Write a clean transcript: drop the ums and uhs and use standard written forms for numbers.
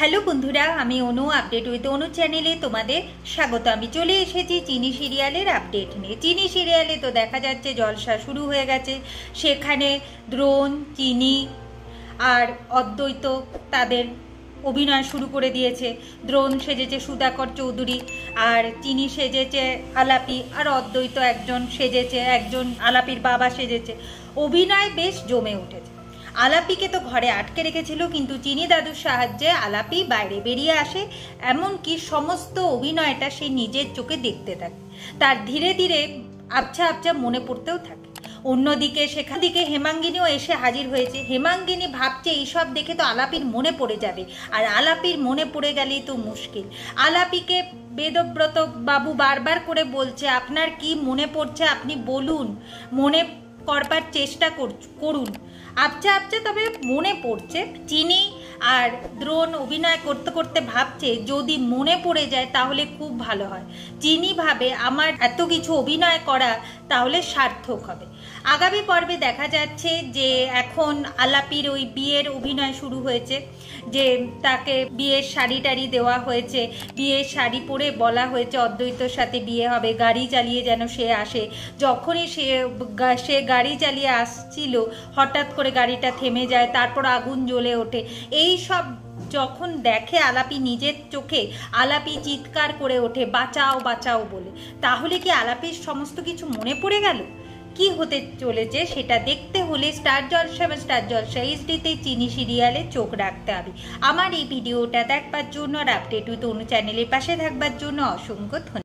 Hello বন্ধুরা, আমি অনু। Update with অনু চ্যানেলে তোমাদের স্বাগত। আমি চলে এসেছি চিনি সিরিয়ালের আপডেট নিয়ে। চিনি সিরিয়ালে তো দেখা যাচ্ছে জলসা শুরু হয়ে গেছে। সেখানে দ্রোণ, চিনি আর অদ্বৈত তাদের অভিনয় শুরু করে দিয়েছে। দ্রোণ সেজেছে সুধাকর চৌধুরী, আর চিনি সেজেছে আলাপি, আর অদ্বৈত একজন আলাপির বাবা সেজেছে। অভিনয় বেশ জমে উঠেছে। আলাপিকে তো ঘরে আটকে রেখেছিল, কিন্তু চিনি দাদুর সাহায্যে আলাপি বাইরে বেরিয়ে আসে। এমনকি সমস্ত অভিনয়টা সে নিজের চোখে দেখতে থাকে। তার ধীরে ধীরে আবছা আবছা মনে পড়তেও থাকে। অন্যদিকে সেখান থেকে হেমাঙ্গিনীও এসে হাজির হয়েছে। হেমাঙ্গিনী ভাবছে এইসব দেখে তো আলাপির মনে পড়ে যাবে, আর আলাপির মনে পড়ে গেলেই তো মুশকিল। আলাপিকে বেদব্রত বাবু বারবার করে বলছে, আপনার কি মনে পড়ছে আপনি বলুন, মনে করবার চেষ্টা করুন। আবছা আবছা তবে মনে পড়ছে। চিনি আর দ্রোণ অভিনয় করতে করতে ভাবছে যদি মনে পড়ে যায় তাহলে খুব ভালো হয়। চিনি ভাবে আমার এত কিছু অভিনয় করা তাহলে সার্থক হবে। আগামী পর্বে দেখা যাচ্ছে যে এখন আলাপির ওই বিয়ের অভিনয় শুরু হয়েছে, যে তাকে বিয়ের শাড়ি টাড়ি দেওয়া হয়েছে। বিয়ের শাড়ি পরে বলা হয়েছে অদ্বৈতর সাথে বিয়ে হবে। গাড়ি চালিয়ে যেন সে আসে। যখনই সে গাড়ি চালিয়ে আসছিল হঠাৎ করে গাড়িটা থেমে যায়, তারপর আগুন জ্বলে ওঠে। এই সব যখন দেখে আলাপি নিজের চোখে, আলাপি চিৎকার করে ওঠে বাঁচাও বাঁচাও বলে। তাহলে কি আলাপির সমস্ত কিছু মনে পড়ে গেল? কি হতে চলেছে সেটা দেখতে হলে স্টার জলসা এইচডিতে চিনি সিরিয়ালে চোখ রাখতে হবে। আমার এই ভিডিওটা দেখবার জন্য আর আপডেট উইথ অনু চ্যানেলের পাশে থাকবার জন্য অসংখ্য ধন্যবাদ।